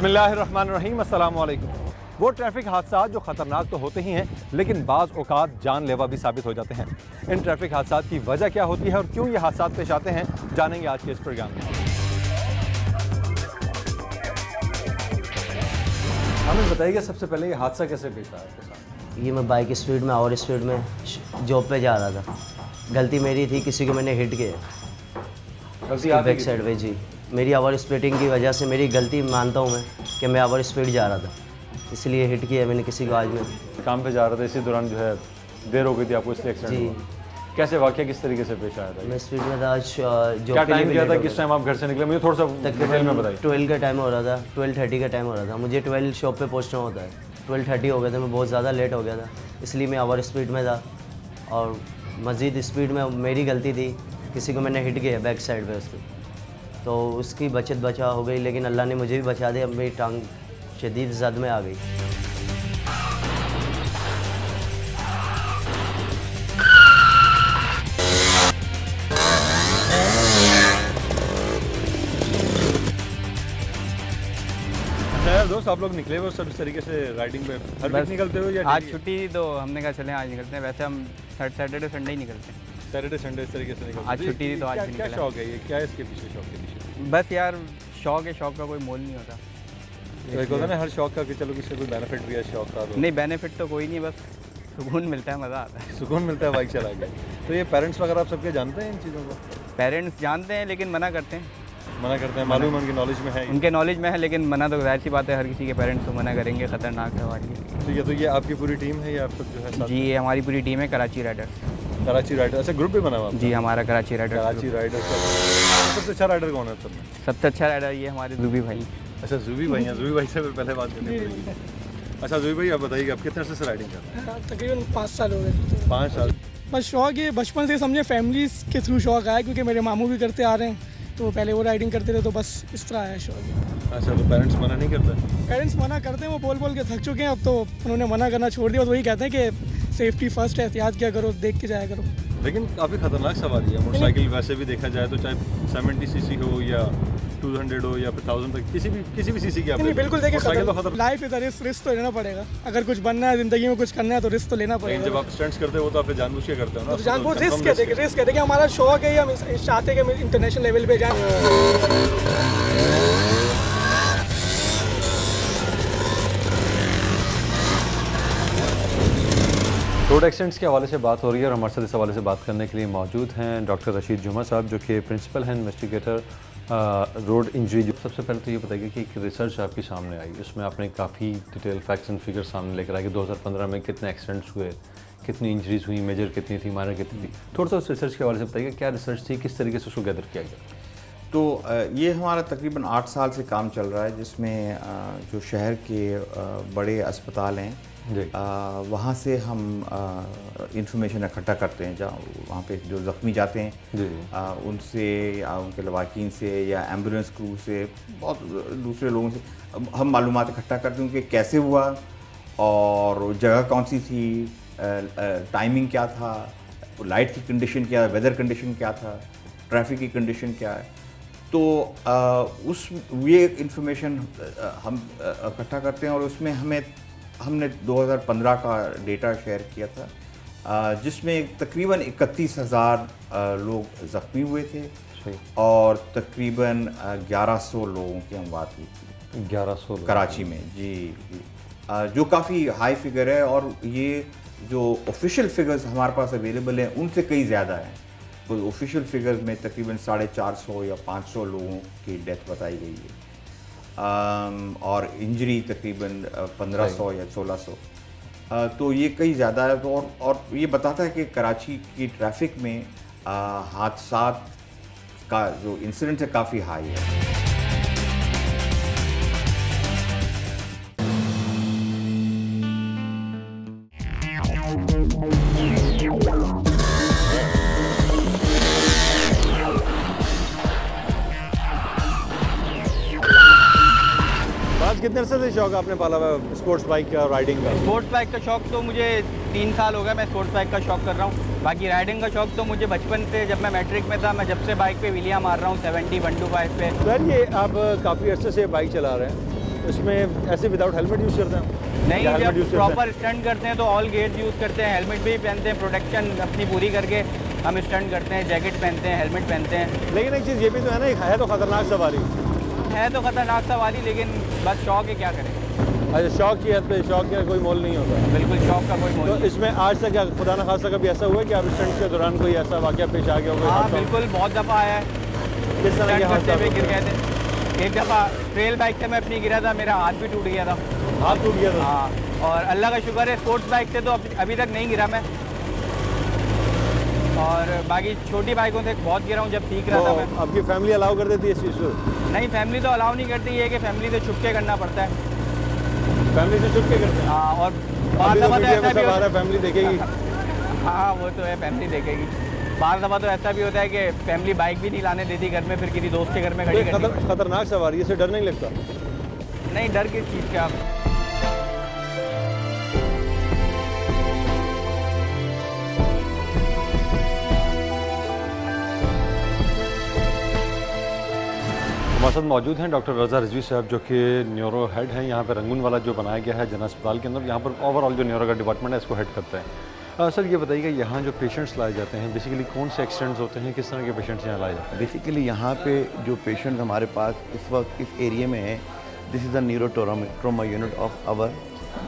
बिस्मिल्लाहिर्रहमानिर्रहीम, अस्सलाम वालेकुम। वो ट्रैफिक हादसा जो ख़तरनाक तो होते ही हैं, लेकिन बाज़ औक़ात जानलेवा भी साबित हो जाते हैं। इन ट्रैफिक हादसा की वजह क्या होती है और क्यों ये हादसा पेश आते हैं, जानेंगे आज के इस प्रोग्राम में। हमें बताइएगा सबसे पहले ये हादसा कैसे पेश आया आपके साथ? ये मैं बाइक स्पीड में और स्पीड में जॉब पे जा रहा था। गलती मेरी थी, किसी को मैंने हिट किया बैक साइड पे। जी, मेरी ओवर स्पीडिंग की वजह से, मेरी गलती मानता हूँ मैं कि मैं ओवर स्पीड जा रहा था, इसलिए हिट किया मैंने किसी को। आज मैं काम पे जा रहा था, इसी दौरान जो है देर हो गई थी आपको, इसलिए एक्सीडेंट हुआ। कैसे वाक़या किस तरीके से पेश आया था? मैं स्पीड में था। जो क्या टाइम किया था, किस टाइम आप घर से निकले, मुझे थोड़ा सा डिटेल में बताइए। 12 का टाइम हो रहा था, 12:30 का टाइम हो रहा था। मुझे 12 शॉप पे पहुंचना होता है। 12:30 हो गया था, मैं बहुत ज़्यादा लेट हो गया था, इसलिए मैं ओवर स्पीड में था और मज़ीद स्पीड में मेरी गलती थी, किसी को मैंने हिट किया बैक साइड पे उसकी, तो उसकी बचा हो गई। लेकिन अल्लाह ने मुझे भी बचा दिया, मेरी टांग शदीद जद में आ गई। दोस्त आप लोग निकले हुए सब इस तरीके से राइडिंग पे हर वीक निकलते हो या आज छुट्टी थी तो हमने कहा चलें आज निकलते हैं। वैसे हम सैटरडे संडे ही निकलते हैं। सैटरडे संडे इस तरीके से निकलते हैं। आज छुट्टी थी तो आज भी क्या निकले। शौक है ये, क्या है इसके पीछे, शौक के पीछे? बस यार शौक है, शौक का कोई मोल नहीं होता। तो एक होता है ना हर शौक का कि चलो किसी कोई बेनिफिट भी है शौक का। नहीं, बेनिफिट तो कोई नहीं है, बस सुकून मिलता है, मज़ा आता है। सुकून मिलता है बाइक चला के। तो ये पेरेंट्स वगैरह आप सबके जानते हैं इन चीज़ों को? पेरेंट्स जानते हैं लेकिन मना करते हैं। मना करते हैं, मालूम है उनकी नॉलेज में है? उनके नॉलेज में है, लेकिन मना तो जाहिर सी बात है, हर किसी के पेरेंट्स तो मना करेंगे, ख़तरनाक सवारी है। ठीक है, तो ये आपकी पूरी टीम है या आप सब जो है साथ? जी, ये हमारी पूरी टीम है कराची राइडर्स। कराची राइडर, अच्छा ग्रुप भी बना हुआ? जी, हमारा कराची राइडर्स। कराची राइडर। सबसे अच्छा राइडर कौन है सब में? सबसे अच्छा राइडर ये हमारे जूबी भाई। अच्छा जूबी भाई हैं, जूबी भाई से पहले बात करनी पड़ेगी। अच्छा जूबी भाई, आप बताइए आप कितने अर्से से राइडिंग कर रहे हैं? तकरीबन 5 साल हो गए। 5 साल। बस शौक ये बचपन से समझे फैमिली के थ्रू शौक आया, क्योंकि मेरे मामू भी करते आ रहे हैं, तो पहले वो राइडिंग करते थे, तो बस इस तरह आया शौक। अच्छा, तो पेरेंट्स मना नहीं करते? पेरेंट्स मना करते हैं, वो बोल बोल के थक चुके हैं, अब तो उन्होंने मना करना छोड़ दिया। तो वही कहते हैं कि सेफ्टी फर्स्ट है, एहतियात क्या करो, देख के जाया करो। लेकिन काफ़ी खतरनाक सवारी है मोटरसाइकिल, वैसे भी देखा जाए तो चाहे 70 सीसी हो या 200 हो या फिर 1000 तक, किसी भी सीसी की आप नहीं, बिल्कुल देखिए, तो लाइफ इज रिस्क तो लेना पड़ेगा। अगर कुछ बनना है ज़िंदगी में, कुछ करना है, तो रिस्क तो लेना पड़ेगा। जब आप स्टंट्स करते हो तो आप जानबूझ के करते हो ना? तो जानबूझ रिस्क है, देखिए हमारा शौक है, हम चाहते हैं कि इंटरनेशनल लेवल पे जाएं। रोड एक्सीडेंट्स के हवाले से बात हो रही है और हमारे साथ इस हवाले से बात करने के लिए मौजूद हैं डॉक्टर रशीद जुमा साहब, जो कि प्रिंसिपल हैं इन्वेस्टिगेटर रोड इंजरी। सबसे पहले तो ये बताइए कि एक रिसर्च आपके सामने आई, उसमें आपने काफ़ी डिटेल फैक्ट्स एंड फिगर सामने लेकर आए कि 2015 में कितने एक्सीडेंट्स हुए, कितनी इंजरीज हुई, मेजर कितनी थी, माइनर कितनी थी। थोड़ा सा उस रिसर्च के हवाले से बताइए, क्या रिसर्च थी, किस तरीके से उसको गैदर किया गया? तो ये हमारा तकरीबन 8 साल से काम चल रहा है, जिसमें जो शहर के बड़े अस्पताल हैं वहाँ से हम इंफॉर्मेशन इकट्ठा करते हैं, जहाँ वहाँ पे जो ज़ख्मी जाते हैं उनसे या उनके लवाकिन से या एम्बुलेंस क्रू से, बहुत दूसरे लोगों से हम मालूमात इकट्ठा करते हैं कि कैसे हुआ और जगह कौन सी थी, टाइमिंग क्या था, लाइट की कंडीशन क्या है, वेदर कंडीशन क्या था, ट्रैफिक की कंडीशन क्या है। तो ये इंफॉर्मेशन हम इकट्ठा करते हैं और उसमें हमने 2015 का डेटा शेयर किया था, जिसमें तकरीबन 31,000 लोग ज़ख्मी हुए थे और तकरीबन 1100 लोगों की अमवात हुई थी। 1100 कराची में? जी, जो काफ़ी हाई फिगर है, और ये जो ऑफिशियल फिगर्स हमारे पास अवेलेबल हैं उनसे कई ज़्यादा हैं। तो ऑफिशियल फिगर्स में तकरीबन 450 या 500 लोगों की डेथ बताई गई है और इंजरी तकरीबन 1500 या 1600। तो ये कई ज़्यादा है। तो और ये बताता है कि कराची की ट्रैफिक में हादसात का जो इंसिडेंट है काफ़ी हाई है। कितने अरसे से शौक आपने पाला हुआ स्पोर्ट्स बाइक का, राइडिंग का? स्पोर्ट्स बाइक का शौक तो मुझे 3 साल हो गए, मैं स्पोर्ट्स बाइक का शौक कर रहा हूँ। बाकी राइडिंग का शौक तो मुझे बचपन से, जब मैं मैट्रिक में था, मैं जब से बाइक पे व्हीलियाँ मार रहा हूँ 70 125 पे। सर, ये आप काफ़ी अरसे से बाइक चला रहे हैं, इसमें ऐसे विदाउट हेलमेट यूज़ करते हैं? नहीं, या helmet जब use करते हैं? प्रॉपर स्टंट करते हैं तो ऑल गेयर्स यूज़ करते हैं, हेलमेट भी पहनते हैं, प्रोटेक्शन अपनी पूरी करके हम स्टंट करते हैं, जैकेट पहनते हैं, हेलमेट पहनते हैं। लेकिन एक चीज़ ये भी तो है ना, है तो खतरनाक सवारी। है तो खतरनाक सवारी, लेकिन बस शौक है, क्या करें। अच्छा, शौक की हद पे, शौक का कोई मोल नहीं होता। बिल्कुल शौक का कोई मोल तो नहीं। इसमें आज तक क्या खुदा न खासा कभी ऐसा हुआ है कि आप स्टंट के दौरान कोई ऐसा वाक़या पेश आ गया हो? हाँ बिल्कुल, बहुत दफ़ा आया है। किस तरह के स्टंट करते हुए हादसा? गिर गए थे। एक दफ़ा ट्रेल बाइक से मैं अपनी गिरा था, मेरा हाथ भी टूट गया था। हाथ टूट गया था? हाँ, और अल्लाह का शुक्र है स्पोर्ट्स बाइक से तो अभी तक नहीं गिरा मैं, और बाकी छोटी बाइकों से बहुत गिरा हूँ जब सीख रहा था मैं। तो आपकी फैमिली अलाउ कर देती है इस चीज़ को? नहीं, फैमिली तो अलाउ नहीं करती, ये कि फैमिली से छुप के करना पड़ता है। फैमिली से छुप के करते हैं? हाँ, और अभी तो मीडिया में सब आ रहा है, फैमिली देखेगी। हाँ वो तो है, फैमिली देखेगी। बार दफ़ा तो ऐसा भी होता है कि फैमिली बाइक भी नहीं लाने देती घर में, फिर किसी दोस्त के घर में खड़ी करनी पड़ती खतरनाक सवारी, इससे डर नहीं लगता? है। नहीं, डर किस चीज़ का। हमारे साथ मौजूद हैं डॉक्टर रज़ा रिजवी साहब, जो कि न्यूरो हेड हैं यहाँ पर रंगून वाला जो बनाया गया है जन अस्पताल के अंदर। यहाँ पर ओवरऑल जो न्यूरो का डिपार्टमेंट है इसको हेड करते हैं। सर ये बताइएगा, यहाँ जो पेशेंट्स लाए जाते हैं बेसिकली कौन से एक्सीडेंट्स होते हैं, किस तरह के पेशेंट्स यहाँ लाए जाते हैं? बेसिकली यहाँ पे जो पेशेंट हमारे पास इस वक्त इस एरिया में है, this is the neuro trauma unit of our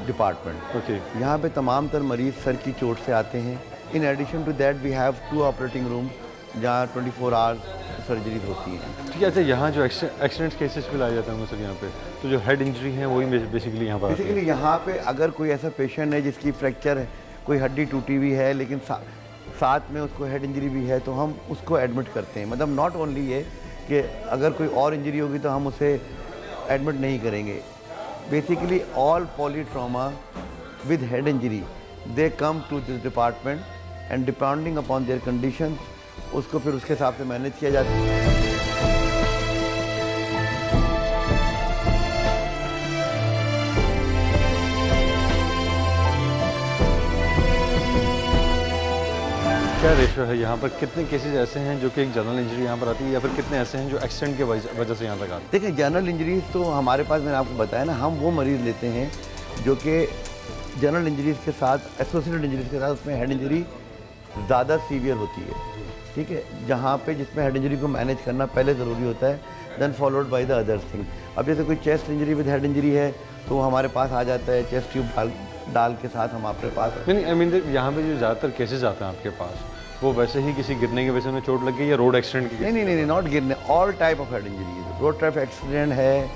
department. Okay. यहाँ पे तमाम तर मरीज़ सर की चोट से आते हैं। In addition to that we have 2 operating room जहाँ 24 आवर्स सर्जरीज होती हैं। ठीक है। अच्छा, यहाँ जो एक्सीडेंट केसेस भी लाए जाते होंगे सर यहाँ पे, तो जो हेड इंजरी है वही बेसिकली यहाँ पर आती है? बेसिकली यहाँ पे अगर कोई ऐसा पेशेंट है जिसकी फ्रैक्चर है, कोई हड्डी टूटी हुई है, लेकिन साथ में उसको हेड इंजरी भी है, तो हम उसको एडमिट करते हैं। मतलब नॉट ओनली ये कि अगर कोई और इंजरी होगी तो हम उसे एडमिट नहीं करेंगे। Basically all polytrauma with head injury they come to this department, and depending upon their condition उसको फिर उसके हिसाब से मैनेज किया जाता है। क्या रेशो है यहाँ पर, कितने केसेस ऐसे हैं जो कि एक जनरल इंजरी यहाँ पर आती है, या फिर कितने ऐसे हैं जो एक्सीडेंट के वजह से यहाँ तक आते हैं? देखिए, जनरल इंजरीज़ तो हमारे पास, मैंने आपको बताया ना, हम वो मरीज़ लेते हैं जो कि जनरल इंजरीज़ के साथ एसोसिएटेड इंजरीज़ के साथ उसमें हेड इंजरी ज़्यादा सीवियर होती है। ठीक है, जहाँ पे जिसमें हेड इंजरी को मैनेज करना पहले ज़रूरी होता है, then followed by the other thing. अब जैसे कोई chest injury with head injury है तो वो हमारे पास आ जाता है, चेस्ट ट्यूब डाल के साथ हम आपके पास। नहीं, आई मीन यहाँ पे जो ज़्यादातर केसेस आते हैं आपके पास, वो वैसे ही किसी गिरने की वजह से चोट लग गई या रोड एक्सीडेंट की? नहीं, नॉट गिरने, all type of head injury. Road traffic accident है,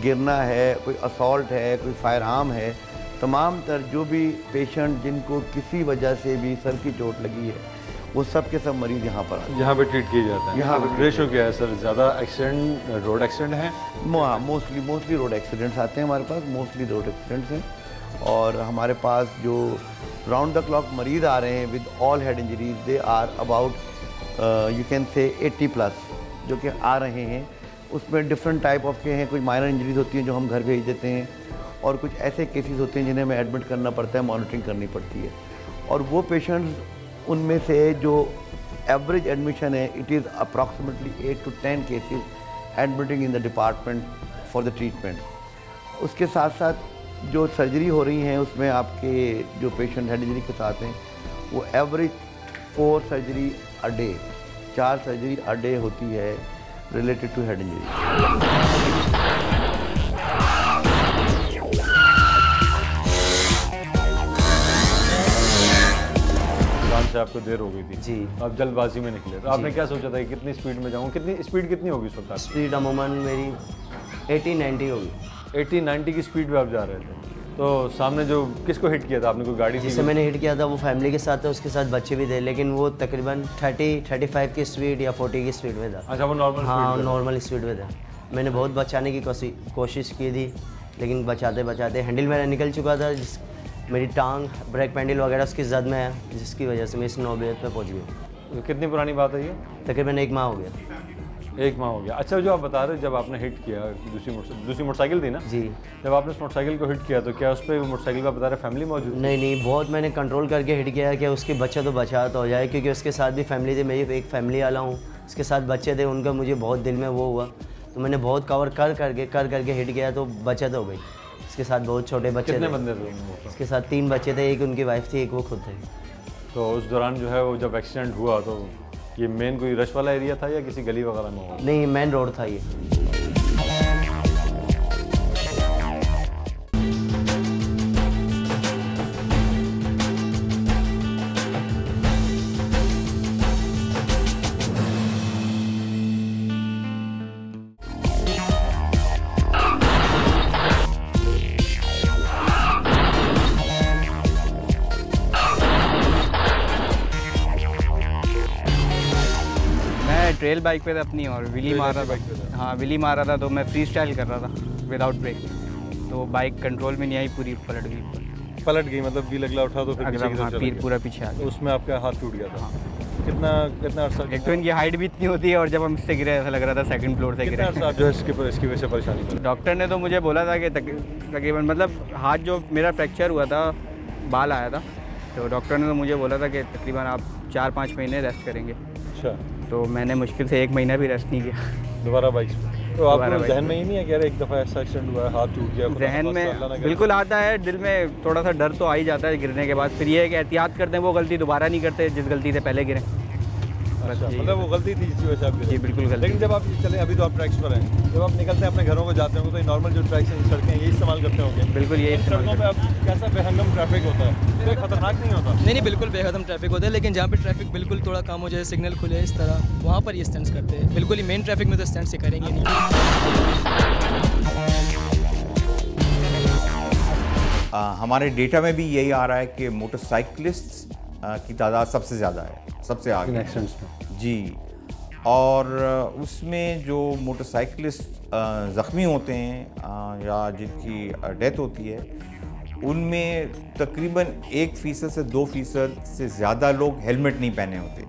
गिरना है, कोई असॉल्ट है, कोई फायर आर्म है, तमाम तर जो भी पेशेंट जिनको किसी वजह से भी सर की चोट लगी है, वो सब के सब मरीज़ यहाँ पर आते हैं। यहाँ पे ट्रीट किए जाते हैं? यहाँ पे रेशो क्या है सर, ज़्यादा एक्सीडेंट रोड एक्सीडेंट है? मोस्टली रोड एक्सीडेंट्स आते हैं हमारे पास, मोस्टली रोड एक्सीडेंट्स हैं। और हमारे पास जो राउंड द क्लॉक मरीज़ आ रहे हैं with all head injuries, they are about you can say 80+ जो कि आ रहे हैं। उसमें डिफरेंट टाइप ऑफ के हैं, कुछ माइनर इंजरीज होती हैं जो हम घर भेज देते हैं, और कुछ ऐसे केसेस होते हैं जिन्हें हमें एडमिट करना पड़ता है, मॉनिटरिंग करनी पड़ती है। और वो पेशेंट्स, उनमें से जो एवरेज एडमिशन है, it is approximately 8 to 10 cases admitting in the department for the treatment. उसके साथ साथ जो सर्जरी हो रही हैं उसमें आपके जो पेशेंट हेड इंजरी के साथ हैं, वो average 4 surgery a day, 4 surgery a day होती है रिलेटेड टू हेड इंजरी। से आपको देर हो गई थी जी, आप जल्दबाजी में निकले, तो आपने क्या सोचा था कि कितनी स्पीड में जाऊँ? कितनी स्पीड होगी इस वक्त? स्पीड अमूमन मेरी 80-90 होगी। 80-90 की स्पीड पे आप जा रहे थे, तो सामने जो किसको हिट किया था आपने? कोई गाड़ी जिसे मैंने हिट किया था वो फैमिली के साथ था, उसके साथ बच्चे भी थे, लेकिन वो तकरीबन 30-35 की स्पीड या 40 की स्पीड में था। अच्छा, वो नॉर्मल? हाँ, नॉर्मल स्पीड में था। मैंने बहुत बचाने की कोशिश की थी, लेकिन बचाते बचाते हैंडल मेरा निकल चुका था, मेरी टांग, ब्रेक पैंडल वगैरह उसकी जद में है, जिसकी वजह से मैं इस नौबत पे पहुंच गया। कितनी पुरानी बात है ये? तकरीबन 1 माह हो गया। 1 माह हो गया। अच्छा, जो आप बता रहे जब आपने हिट किया, दूसरी मोटरसाइकिल थी ना जी, जब आपने उस मोटरसाइकिल को हिट किया तो क्या उस पर मोटरसाइकिल का बता रहे फैमिली मौजूद? नहीं, बहुत मैंने कंट्रोल करके हिट किया कि उसके बच्चा तो बचा तो हो जाए, क्योंकि उसके साथ भी फैमिली थी, मेरी एक फैमिली वाला हूँ, उसके साथ बच्चे थे, उनका मुझे बहुत दिल में वो हुआ, तो मैंने बहुत कवर कर करके हिट गया तो बचत हो गई। इसके साथ बहुत छोटे बच्चे कितने थे। बंदे थे? इसके साथ 3 बच्चे थे, एक उनकी वाइफ थी, एक वो खुद थे। तो उस दौरान जो है वो जब एक्सीडेंट हुआ तो ये मेन कोई रश वाला एरिया था या किसी गली वगैरह में हुआ? नहीं, मेन रोड था ये। ट्रेल बाइक पे था अपनी और विली मार रहा था। हाँ, विली मार रहा था तो मैं फ्री स्टाइल कर रहा था विदाउट ब्रेक, तो बाइक कंट्रोल में नहीं आई, पूरी पलट गई। पलट गई मतलब व्हील अगला उठा तो फिर पीछे की तरफ चला गया। पूरा पीछे आ गया। तो उसमें आपका हाथ टूट गया था। कितना अर्सा? एक तो इनकी हाइट भी इतनी होती है और जब हम इससे गिरे ऐसा लग रहा था सेकंड फ्लोर से गिरे। आप जो है इसकी वजह से परेशानी हुई? डॉक्टर ने तो मुझे बोला था कि तकरीबन मतलब हाथ जो मेरा फ्रैक्चर हुआ था, बाल आया था, तो डॉक्टर ने तो मुझे बोला था कि तकरीबन आप 4-5 महीने रेस्ट करेंगे। अच्छा। तो मैंने मुश्किल से 1 महीना भी रेस्ट नहीं किया। दोबारा बाइक तो आपको जहन में ही नहीं है कि यार एक दफ़ा ऐसा एक्सीडेंट हुआ है, हाथ टूट गया? जहन में बिल्कुल आता है, दिल में थोड़ा सा डर तो आ ही जाता है गिरने के बाद। फिर ये है कि एहतियात करते हैं, वो गलती दोबारा नहीं करते जिस गलती से पहले गिरे। अच्छा, मतलब वो गलती थी जिसकी वजह से आप गिरे? जी बिल्कुल गलती। लेकिन जब आप चले, अभी तो आप ट्रैक्स पर हैं, जब आप निकलते हैं अपने घरों को जाते होंगे तो नॉर्मल जो ट्रैक्स हैं, सड़कें यही इस्तेमाल करते होंगे? बिल्कुल यही। सड़कों पे अब कैसा बेहंगम ट्रैफिक होता है, कोई खतरनाक नहीं होता? नहीं, बिल्कुल बेहदम ट्रैफिक होता है, लेकिन जहाँ पे ट्रैफिक बिल्कुल थोड़ा कम हो जाए, सिग्नल खुले इस तरह, वहाँ पर ये स्टंट्स करते हैं। बिल्कुल ही मेन ट्रैफिक में तो स्टंट्स से करेंगे नहीं। हमारे डेटा में भी यही आ रहा है कि मोटरसाइकिलिस्ट की तादाद सबसे ज़्यादा है, सबसे आगे एक्सीडेंट्स में। जी। और उसमें जो मोटरसाइकिलिस्ट ज़ख्मी होते हैं या जिनकी डेथ होती है, उनमें तकरीबन 1% से 2% से ज़्यादा लोग हेलमेट नहीं पहने होते।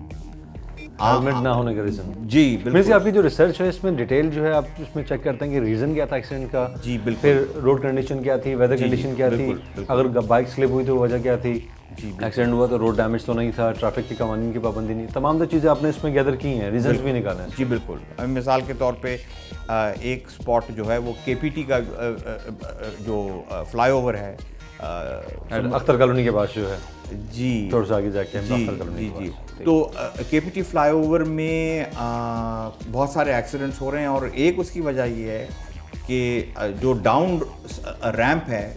हेलमेट ना होने का रीज़न? जी बिल्कुल। आपकी जो रिसर्च है इसमें डिटेल जो है आप उसमें चेक करते हैं कि रीज़न क्या था एक्सीडेंट का? जी बिल्कुल। फिर रोड कंडीशन क्या थी, वेदर कंडीशन क्या थी, अगर बाइक स्लिप हुई तो वजह क्या थी, एक्सीडेंट हुआ तो रोड डैमेज तो नहीं था, ट्रैफिक की कवानीन की पाबंदी नहीं, तमाम तो चीज़ें आपने इसमें गैदर की हैं, रीजंस भी निकाले हैं। जी बिल्कुल। मिसाल के तौर पे एक स्पॉट जो है वो KPT का जो फ्लाईओवर है अख्तर कॉलोनी के पास जो है, जी थोड़ा सा आगे जाके जी जी, तो KPT फ्लाईओवर में बहुत सारे एक्सीडेंट्स हो रहे हैं और एक उसकी वजह ये है कि जो डाउन रैंप है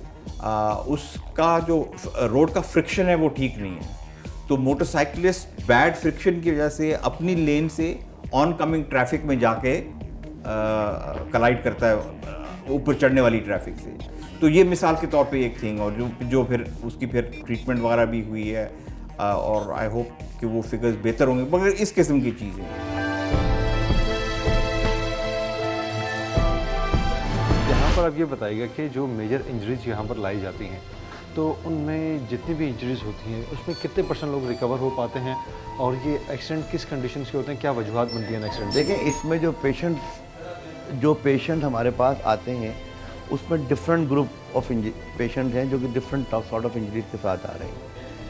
उसका जो रोड का फ्रिक्शन है वो ठीक नहीं है। तो मोटरसाइकिलिस्ट बैड फ्रिक्शन की वजह से अपनी लेन से ऑन कमिंग ट्रैफिक में जाके कलाइड करता है ऊपर चढ़ने वाली ट्रैफिक से। तो ये मिसाल के तौर पे एक थिंग, और जो फिर उसकी फिर ट्रीटमेंट वगैरह भी हुई है और आई होप कि वो फिगर्स बेहतर होंगे, मगर इस किस्म की चीज़ें। यहाँ पर आप ये बताइएगा कि जो मेजर इंजरीज यहाँ पर लाई जाती हैं तो उनमें जितनी भी इंजरीज होती हैं उसमें कितने % लोग रिकवर हो पाते हैं, और ये एक्सीडेंट किस कंडीशंस के होते हैं, क्या वजूहत बनती हैं एक्सीडेंट? देखें, इसमें जो पेशेंट हमारे पास आते हैं उसमें डिफरेंट ग्रुप ऑफ पेशेंट हैं जो कि डिफरेंट सॉर्ट ऑफ इंजरीज के साथ आ रहे हैं,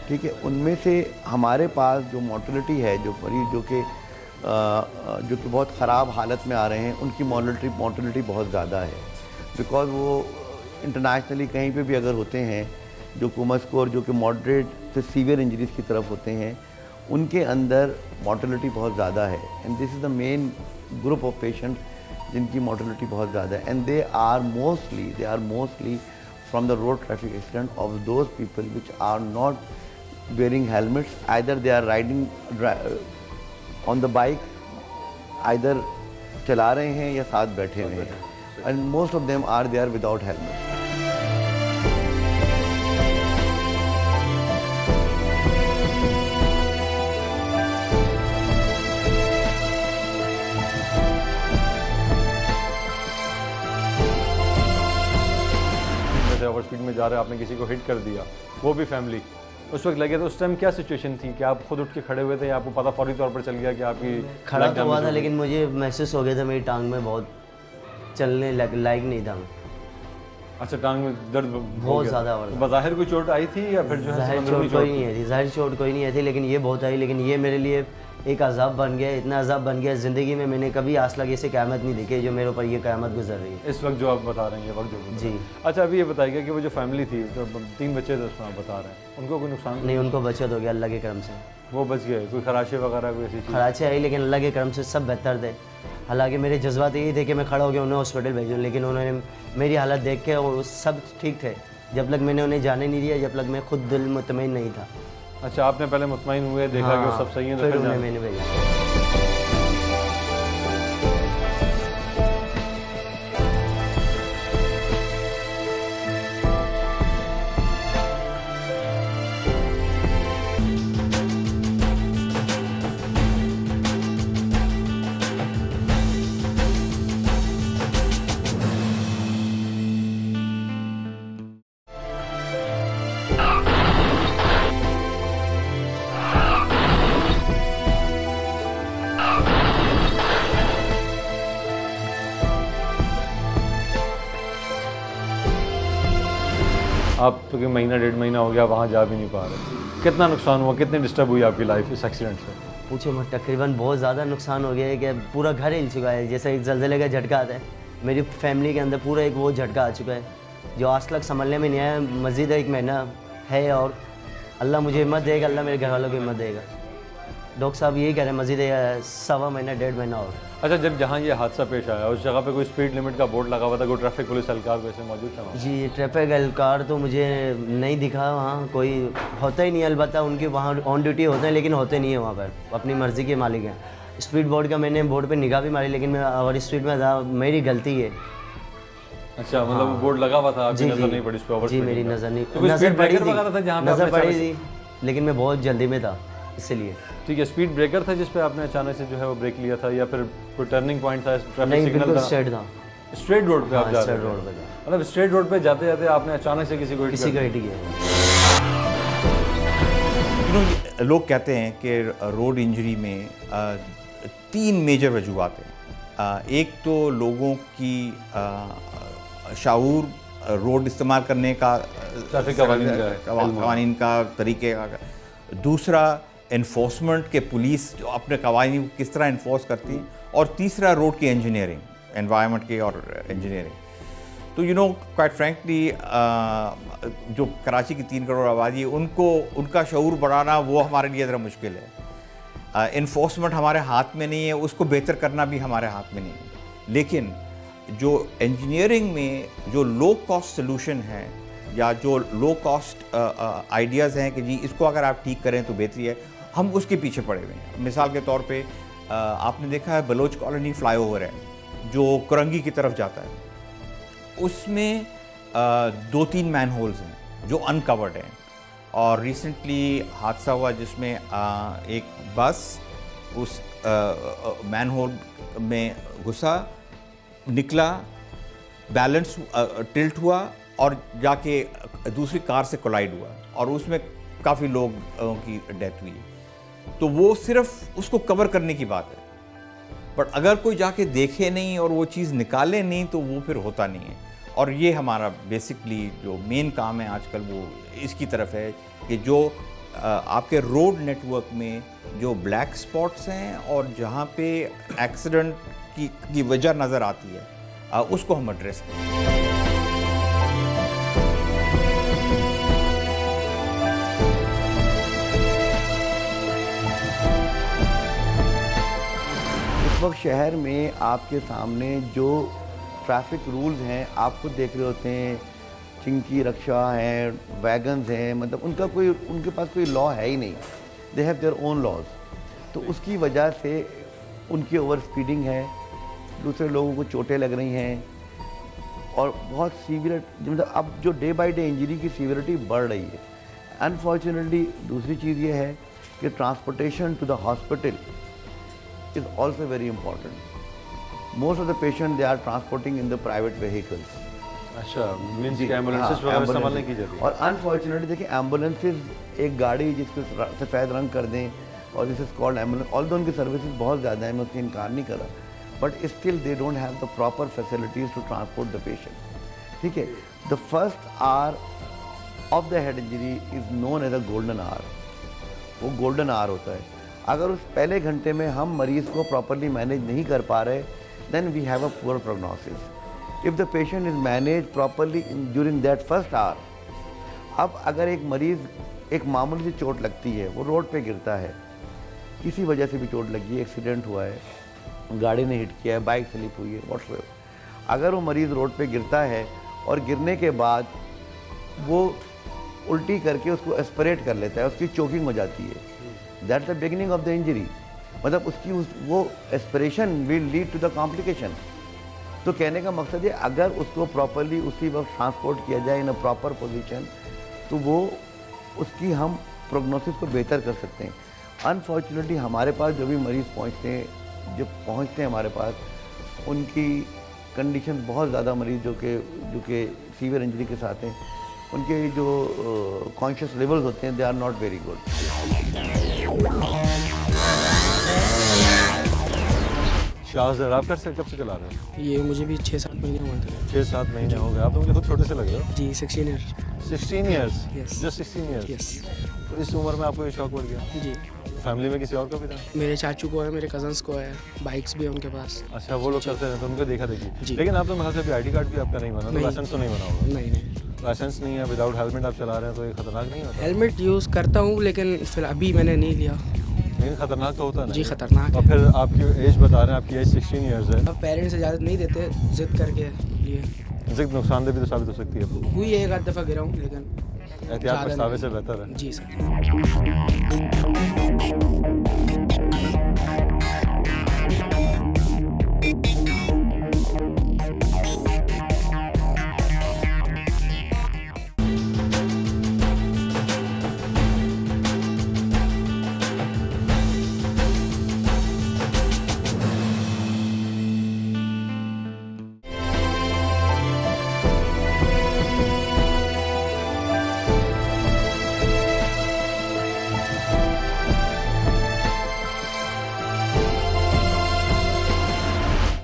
ठीक है। उनमें से हमारे पास जो मोर्टलिटी है, जो मरीज जो कि बहुत ख़राब हालत में आ रहे हैं, उनकी मोर्टलिटी बहुत ज़्यादा है, बिकॉज वो इंटरनेशनली कहीं पे भी अगर होते हैं जो कोमा स्कोर जो कि मॉडरेट से सीवियर इंजरीज की तरफ होते हैं, उनके अंदर मोर्टलिटी बहुत ज़्यादा है। And this is the main group of patient जिनकी मोर्टलिटी बहुत ज़्यादा है, and they are mostly from the road traffic accident of those people which are not wearing helmets, either they are riding on the bike, either चला रहे हैं या साथ बैठे हुए हैं, and most of them are there without helmet. जैसे over speed में जा रहे हैं, आपने किसी को हिट कर दिया, वो भी फैमिली, उस वक्त लगे तो उस टाइम क्या सिचुएशन थी कि आप खुद उठ के खड़े हुए थे या आपको पता फौरी तौर पर चल गया कि आपकी खड़ा तो हुआ था, लेकिन मुझे महसूस हो गया था मेरी टांग में बहुत चलने लायक नहीं था मैं। अच्छा, टांग में दर्द बहुत ज़्यादा हो रहा था। बज़ाहिर कोई चोट आई थी या फिर जो है ज़ाहिर अंदरूनी चोट कोई नहीं आई थी, ज़ाहिर चोट कोई नहीं आई थी, लेकिन ये बहुत आई। लेकिन ये मेरे लिए एक अज़ाब बन गया, इतना अज़ाब बन गया ज़िंदगी में मैंने कभी आज तक ऐसी क़यामत नहीं देखी जो मेरे ऊपर ये क़यामत गुजर रही है इस वक्त जो आप बता रहे हैं, ये वक्त जो जी। अच्छा, अभी ये बताइएगा कि वो जो फैमिली थी, जो 3 बच्चे थे उसमें आप बता रहे हैं, उनको कोई नुकसान नहीं, उनको बचत हो गया अल्लाह के करम से, वो बच गए? कोई खराशे वगैरह कोई ऐसी चीज़? खराचे आई लेकिन अल्लाह के करम से सब बेहतर थे। हालांकि मेरे जज्बात यही थे कि मैं खड़ा हो गया उन्हें हॉस्पिटल भेजूँ, लेकिन उन्होंने मेरी हालत देख के और सब ठीक थे। जब तक मैंने उन्हें जाने नहीं दिया, जब तक मैं खुद दिल मुतमईन नहीं था। अच्छा, आपने पहले मुतमईन हुए, देखा कि वो सब सही है, तो फिर उन्हें मैंने भेजा। आप तो कि महीना 1.5 महीना हो गया वहाँ जा भी नहीं पा रहे, कितना नुकसान हुआ, कितनी डिस्टर्ब हुई आपकी लाइफ इस एक्सीडेंट से? पूछो मत, तकरीबन बहुत ज़्यादा नुकसान हो गया है कि पूरा घर हिल चुका है। जैसे एक ज़लज़ले का झटका आता है, मेरी फैमिली के अंदर पूरा एक वो झटका आ चुका है जो आज तक संभलने में नहीं आया। मज़ीद 1 महीना है और अल्लाह मुझे हिम्मत देगा, अल्लाह मेरे घर वालों को हिम्मत देगा। डॉक्टर साहब यही कह रहे हैं मज़ीद 1.25 महीना 1.5 महीना और। अच्छा, जब जहाँ ये हादसा पेश आया उस जगह पे कोई स्पीड लिमिट का बोर्ड लगा हुआ था, कोई ट्रैफिक पुलिस एहलकार वैसे मौजूद था वहाँ? जी, ट्रैफिक एहलकार तो मुझे नहीं दिखा वहाँ, कोई होता ही नहीं। अलबत्ता उनके वहाँ ऑन ड्यूटी होते हैं लेकिन होते नहीं है वहाँ पर, अपनी मर्ज़ी के मालिक हैं। स्पीड बोर्ड का मैंने बोर्ड पे निगाह भी मारी, लेकिन मैं ओवर स्पीड में था, मेरी गलती है। अच्छा, मतलब वो बोर्ड लगा हुआ था, आपकी नज़र नहीं पड़ी उस पर? जी, मेरी नज़र नहीं, तो नज़र पड़ी थी, नज़र पड़ी थी, लेकिन मैं बहुत जल्दी में था इसलिए। ठीक है, स्पीड ब्रेकर था जिस पे आपने अचानक से जो है वो ब्रेक लिया था, या फिर कोई टर्निंग पॉइंट था, ट्रैफिक नहीं, सिग्नल बिल्कुल था? स्ट्रेट था, स्ट्रेट रोड पे आप जा रहे स्ट्रेट थे? रोड पे था। मतलब स्ट्रेट रोड पे जाते जाते आपने अचानक से किसी को किसी का हिट किया। लोग कहते हैं कि रोड इंजरी में 3 मेजर वजूहत हैं। एक तो लोगों की शाऊर रोड इस्तेमाल करने का, ट्रैफिक कवानीन का तरीके का। दूसरा, इन्फोर्समेंट के पुलिस जो अपने कवानीन को किस तरह इन्फोर्स करती है। और तीसरा, रोड की इंजीनियरिंग, एनवायरनमेंट की और इंजीनियरिंग। तो क्वाइट फ्रैंकली जो कराची की 3 करोड़ आबादी है, उनका शऊर बढ़ाना वो हमारे लिए ज़रा मुश्किल है। इन्फोर्समेंट हमारे हाथ में नहीं है, उसको बेहतर करना भी हमारे हाथ में नहीं है। लेकिन जो इंजीनियरिंग में जो लो कॉस्ट सोल्यूशन है या जो लो कॉस्ट आइडियाज़ हैं कि जी इसको अगर आप ठीक करें तो बेहतरी है, हम उसके पीछे पड़े हुए हैं। मिसाल के तौर पे आपने देखा है बलोच कॉलोनी फ्लाईओवर है जो कुरंगी की तरफ जाता है, उसमें 2-3 मैन होल्स हैं जो अनकवर्ड हैं। और रिसेंटली हादसा हुआ जिसमें एक बस उस मैन होल में घुसा, निकला, बैलेंस टिल्ट हुआ और जाके दूसरी कार से कोलाइड हुआ और उसमें काफ़ी लोगों की डेथ हुई। तो वो सिर्फ उसको कवर करने की बात है, बट अगर कोई जाके देखे नहीं और वो चीज़ निकाले नहीं तो वो फिर होता नहीं है। और ये हमारा बेसिकली जो मेन काम है आजकल वो इसकी तरफ है कि जो आपके रोड नेटवर्क में जो ब्लैक स्पॉट्स हैं और जहाँ पे एक्सीडेंट की वजह नज़र आती है उसको हम एड्रेस करें। वक्त शहर में आपके सामने जो ट्रैफिक रूल्स हैं आप खुद देख रहे होते हैं, चिंकी रक्षा हैं, वैगन्स हैं, मतलब उनके पास कोई लॉ है ही नहीं, they have their own laws. तो उसकी वजह से उनकी ओवर स्पीडिंग है, दूसरे लोगों को चोटें लग रही हैं और बहुत सीवियर, मतलब अब जो डे बाय डे इंजरी की सीवियरिटी बढ़ रही है। अनफॉर्चुनेटली दूसरी चीज़ ये है कि transportation to the hospital is also very important. Most of the patients they are transporting in the private vehicles. अच्छा, मींस कि एम्बुलेंसेस वगैरह इस्तेमाल नहीं की जाती। और अनफॉर्चुनेटली देखिए एम्बुलेंसेज एक गाड़ी जिसको सफ़ेद रंग कर दें और this is called ambulance, although उनकी सर्विसेज बहुत ज़्यादा है, मैं उससे इनकार नहीं कर रहा, but still they don't have the proper facilities to transport the patient. ठीक है। The first hour of the head injury is known as a golden hour, वो गोल्डन आवर होता है। अगर उस पहले घंटे में हम मरीज़ को प्रॉपरली मैनेज नहीं कर पा रहे, then we have a poor prognosis. If the patient is manage properly during that first hour. अब अगर एक मरीज़ एक मामूली सी चोट लगती है, वो रोड पे गिरता है, किसी वजह से भी चोट लगी है, एक्सीडेंट हुआ है, गाड़ी ने हिट किया है, बाइक स्लिप हुई है, व्हाटसएवर, अगर वो मरीज़ रोड पे गिरता है और गिरने के बाद वो उल्टी करके उसको एस्पिरेट कर लेता है, उसकी चोकिंग हो जाती है, that's the beginning of the injury. मतलब वो aspiration will lead to the complication. तो कहने का मकसद है अगर उसको प्रॉपरली उसी वक्त ट्रांसपोर्ट किया जाए इन अ प्रॉपर पोजीशन, तो वो उसकी हम प्रोग्नोसिस को बेहतर कर सकते हैं। अनफॉर्चुनेटली हमारे पास जो भी मरीज़ पहुंचते हैं हमारे पास, उनकी कंडीशन बहुत ज़्यादा मरीज़ जो कि सीवियर इंजरी के साथ हैं, उनके जो कॉन्शियस लेवल्स होते हैं, they are not very good. Shahzar, आप कब से चला रहे हो? ये मुझे भी 6-7 महीने हुए थे। 6-7 महीने हो गए। आप तो मुझे खुद छोटे से लग रहे हो। जी 16 year. 16 years? Yes. Just 16 years? Yes. तो इस उम्र में आपको ये शौक बढ़ गया? जी। फैमिली में किसी और को भी था? मेरे चाचू को है, मेरे कजन्स को है, बाइक्स भी है उनके पास। अच्छा, वो लोग करते हैं तो उनको देखा देखी। जी। लेकिन आप तो मेरे ख्याल से आईडी कार्ड भी आपका नहीं बना, तो नहीं। लाइसेंस तो नहीं बना होगा? नहीं। लाइसेंस नहीं है, विदाउट हेलमेट आप चला रहे हैं, तो ये खतरनाक नहीं होता? हेलमेट यूज़ करता हूँ, लेकिन फिर अभी मैंने नहीं लिया। लेकिन खतरनाक तो होता है ना? जी खतरनाक और है। फिर आपकी एज बता रहे हैं, आपकी एज 16 ईयर्स है। अब पेरेंट्स इजाज़त नहीं देते, जिद करके लिए। जिद नुकसानदेह भी तो साबित हो सकती है। हुई है, एक आध दफ़ा गिरा हूँ, लेकिन एहतियात पछतावे से बेहतर है। जी सर।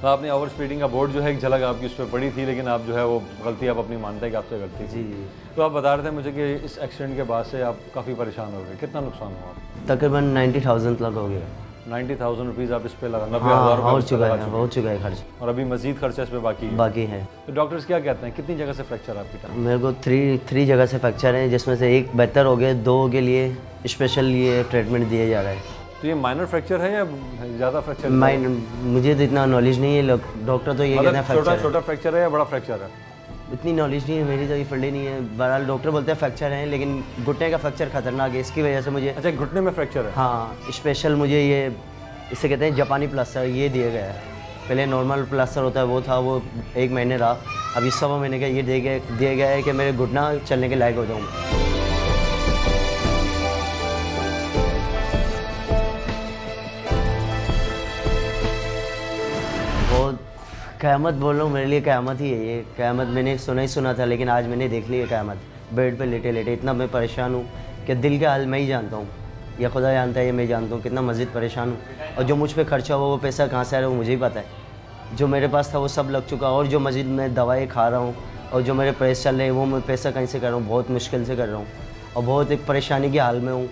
तो आपने ओवर स्पीडिंग का बोर्ड जो है, एक झलक आपकी उस पर पड़ी थी, लेकिन आप जो है वो गलती आप अपनी मानते हैं कि आपसे गलती थी। जी। तो आप बता रहे थे मुझे कि इस एक्सीडेंट के बाद से आप काफ़ी परेशान हो गए। कितना नुकसान हुआ? तकरीबन 90,000 तक हो गया। 90,000 रुपीज़ आप इस पे लगा, 90,000 हाँ, रुपये हो चुका है खर्च। और अभी मजीद खर्चा इस पे बाकी है। तो डॉक्टर्स क्या कहते हैं, कितनी जगह से फ्रैक्चर आपकी टांग? मेरे को थ्री जगह से फ्रैक्चर है, जिसमें से एक बेहतर हो गया, 2 के लिए स्पेशल ये ट्रीटमेंट दिया जा रहा है। तो ये माइनर फ्रैक्चर है या ज़्यादा फ्रैक्चर? मुझे तो इतना नॉलेज नहीं है, डॉक्टर तो ये कहते हैं फ्रैक्चर छोटा फ्रैक्चर है या बड़ा फ्रैक्चर है? इतनी नॉलेज नहीं है मेरी, तो ये फील्ड ही नहीं है। बहरहाल डॉक्टर बोलते हैं फ्रैक्चर है, लेकिन घुटने का फ्रैक्चर खतरनाक है, इसकी वजह से मुझे। अच्छा, घुटने में फ्रैक्चर है? हाँ, स्पेशल मुझे ये, इसे कहते हैं जापानी प्लास्टर, ये दिया गया है। पहले नॉर्मल प्लास्टर होता है, वो था, वो 1 महीने रहा। अभी 1.25 महीने का ये दिया गया है कि मेरे घुटना चलने के लायक हो जाऊँ। बहुत क़यामत बोल रहा हूँ, मेरे लिए क़यामत ही है ये। क़यामत मैंने सुना था, लेकिन आज मैंने देख ली है क़यामत। बेड पे लेटे इतना मैं परेशान हूँ कि दिल के हाल मैं ही जानता हूँ, या खुदा जानता है, ये मैं जानता हूँ कितना मज़ीद परेशान हूँ। और जो मुझ पे खर्चा हुआ, वो पैसा कहाँ से आ रहा है वो मुझे ही पता है। जो मेरे पास था वो सब लग चुका, और जो मज़ीद मैं दवाएँ खा रहा हूँ और जो मेरे प्रेस चल रहे हैं, वो मैं पैसा कहीं से कर रहा हूँ, बहुत मुश्किल से कर रहा हूँ, और बहुत एक परेशानी के हाल में हूँ।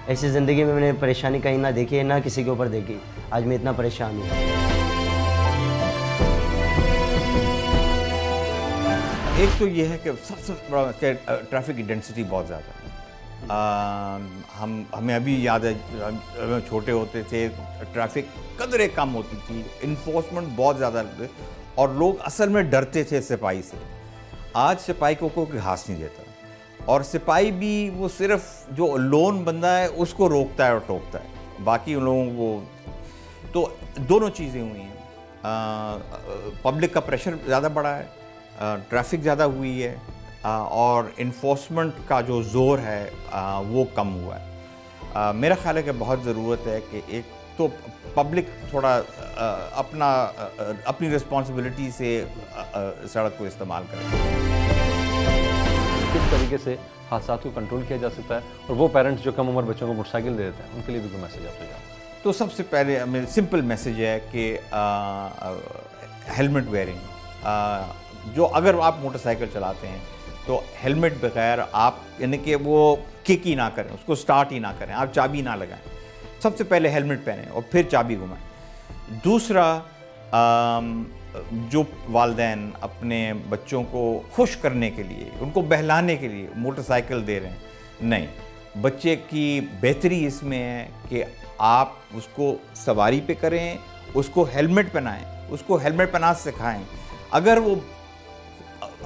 ऐसी ज़िंदगी में मैंने परेशानी कहीं ना देखी है, ना किसी के ऊपर देखी। आज मैं इतना परेशान हूँ। एक तो ये है कि सबसे बड़ा ट्रैफिक की डेंसिटी बहुत ज़्यादा है। हमें अभी याद है, हम छोटे होते थे, ट्रैफिक कदरे कम होती थी, इन्फोर्समेंट बहुत ज़्यादा, और लोग असल में डरते थे सिपाही से। आज सिपाही को कोई घास नहीं देता, और सिपाही भी वो सिर्फ जो लोन बंदा है उसको रोकता है और टोकता है, बाकी उन लोगों को। तो दोनों चीज़ें हुई हैं। पब्लिक का प्रेशर ज़्यादा बढ़ा है, ट्रैफिक ज़्यादा हुई है, और इन्फोर्समेंट का जो ज़ोर है वो कम हुआ है। मेरा ख्याल है कि बहुत ज़रूरत है कि एक तो पब्लिक थोड़ा अपनी रिस्पॉन्सिबिलिटी से सड़क को इस्तेमाल करे। किस तरीके से हादसात को कंट्रोल किया जा सकता है, और वो पेरेंट्स जो कम उम्र बच्चों को मोटरसाइकिल दे देते हैं, उनके लिए भी कोई मैसेज आप दें? तो सबसे पहले मेरा सिंपल मैसेज है कि हेलमेट वेयरिंग, जो अगर आप मोटरसाइकिल चलाते हैं तो हेलमेट बगैर आप यानी कि वो किक ही ना करें, उसको स्टार्ट ही ना करें, आप चाबी ना लगाएं। सबसे पहले हेलमेट पहनें और फिर चाबी घुमाएं। दूसरा, जो वालिदैन अपने बच्चों को खुश करने के लिए, उनको बहलाने के लिए मोटरसाइकिल दे रहे हैं, नहीं, बच्चे की बेहतरी इसमें है कि आप उसको सवारी पे करें, उसको हेलमेट पहनाएं, उसको हेलमेट पहना सिखाएं। अगर वो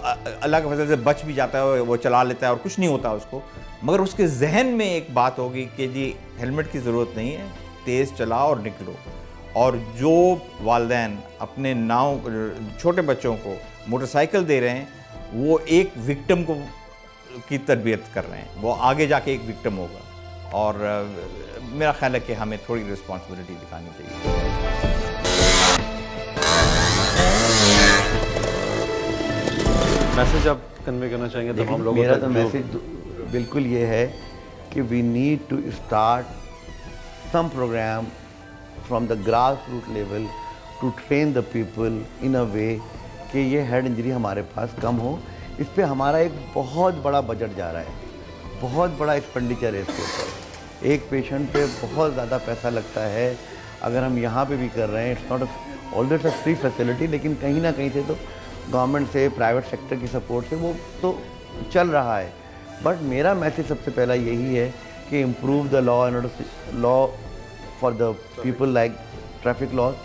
अल्लाह के फजल से बच भी जाता है, वो चला लेता है और कुछ नहीं होता उसको, मगर उसके जहन में एक बात होगी कि जी हेलमेट की ज़रूरत नहीं है, तेज़ चलाओ और निकलो। और जो वालिदैन अपने छोटे बच्चों को मोटरसाइकिल दे रहे हैं, वो एक विक्टिम की तरबियत कर रहे हैं, वो आगे जाके एक विक्टिम होगा। और मेरा ख्याल है कि हमें थोड़ी रिस्पॉन्सिबिलिटी दिखानी चाहिए। मैसेज आप कन्वे करना चाहेंगे तमाम लोगों मेरा तक? तो मैसेज बिल्कुल ये है कि we need to start some programme from the grass root level to train the people in a way कि ये हेड इंजरी हमारे पास कम हो। इस पे हमारा एक बहुत बड़ा बजट जा रहा है, बहुत बड़ा एक्सपेंडिचर है इसके ऊपर। एक पेशेंट पे बहुत ज़्यादा पैसा लगता है। अगर हम यहाँ पे भी कर रहे हैं, it's not although it's a free facility, लेकिन कहीं ना कहीं से तो गवर्नमेंट से, प्राइवेट सेक्टर की सपोर्ट से वो तो चल रहा है। बट मेरा मैसेज सबसे पहला यही है कि improve the law and law for the people like traffic laws,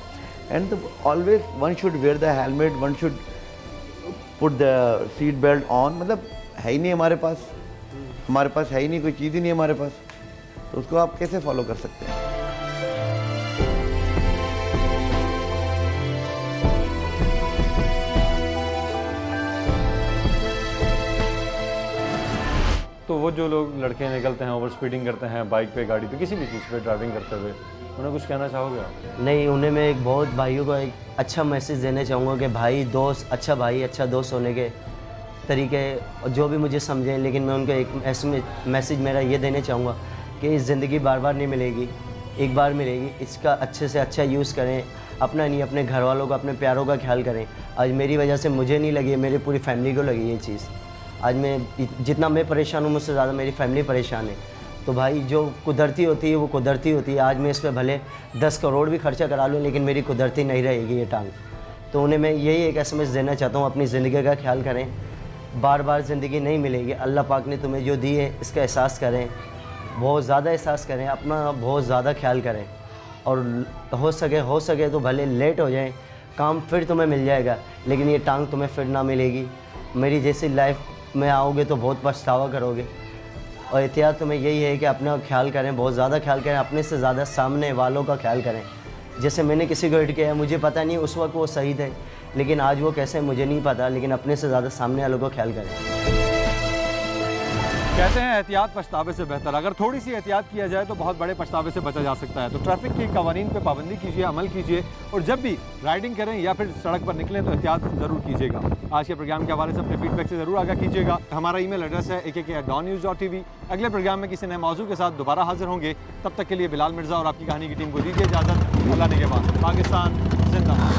and always one should wear the helmet, one should put the seat belt on. मतलब है ही नहीं हमारे पास है ही नहीं, कोई चीज़ ही नहीं हमारे पास, तो उसको आप कैसे फॉलो कर सकते हैं? तो वो जो लोग लड़के निकलते हैं, ओवर स्पीडिंग करते हैं बाइक पे, गाड़ी पे, किसी भी चीज़ पे ड्राइविंग करते हुए, उन्हें कुछ कहना चाहोगे आप? नहीं, उन्हें मैं एक बहुत भाइयों को एक अच्छा मैसेज देना चाहूँगा कि भाई दोस्त, अच्छा भाई अच्छा दोस्त होने के तरीके जो भी मुझे समझें, लेकिन मैं उनको एक ऐसे मैसेज मेरा ये देना चाहूँगा कि इस ज़िंदगी बार बार नहीं मिलेगी, एक बार मिलेगी। इसका अच्छे से अच्छा यूज़ करें, अपना नहीं अपने घर वालों का, अपने प्यारों का ख्याल करें। आज मेरी वजह से मुझे नहीं लगी, मेरी पूरी फैमिली को लगी ये चीज़। आज मैं जितना मैं परेशान हूँ, मुझसे ज़्यादा मेरी फैमिली परेशान है। तो भाई जो कुदरती होती है वो कुदरती होती है। आज मैं इस पर भले 10 करोड़ भी खर्चा करा लूँ, लेकिन मेरी कुदरती नहीं रहेगी ये टांग। तो उन्हें मैं यही एक एसएमएस देना चाहता हूँ, अपनी ज़िंदगी का ख्याल करें, बार बार ज़िंदगी नहीं मिलेगी। अल्लाह पाक ने तुम्हें जो दी है इसका एहसास करें, बहुत ज़्यादा एहसास करें, अपना बहुत ज़्यादा ख्याल करें। और हो सके तो भले लेट हो जाए, काम फिर तुम्हें मिल जाएगा, लेकिन ये टांग तुम्हें फिर ना मिलेगी। मेरी जैसी लाइफ में आओगे तो बहुत पछतावा करोगे। और एहतियात तुम्हें यही है कि अपना ख्याल करें, बहुत ज़्यादा ख्याल करें, अपने से ज़्यादा सामने वालों का ख्याल करें। जैसे मैंने किसी को हिट किया है, मुझे पता नहीं उस वक्त वो सही थे, लेकिन आज वो कैसे मुझे नहीं पता, लेकिन अपने से ज़्यादा सामने वालों को ख्याल करें। कहते हैं एहतियात पछतावे से बेहतर। अगर थोड़ी सी एहतियात किया जाए तो बहुत बड़े पछतावे से बचा जा सकता है। तो ट्रैफिक की कवानीन पे पाबंदी कीजिए, अमल कीजिए, और जब भी राइडिंग करें या फिर सड़क पर निकलें तो एहतियात ज़रूर कीजिएगा। आज के प्रोग्राम के हवाले से अपने फीडबैक से ज़रूर आगाह कीजिएगा। हमारा ईमेल एड्रेस है AKK@dawnnews.tv। अगले प्रोग्राम में किसी नए मौजू के साथ दोबारा हाजिर होंगे। तब तक के लिए बिलाल मिर्ज़ा और आपकी कहानी की टीम को दीजिए इजाज़त। अल्लाह निगहबान। पाकिस्तान जिंदाबाद।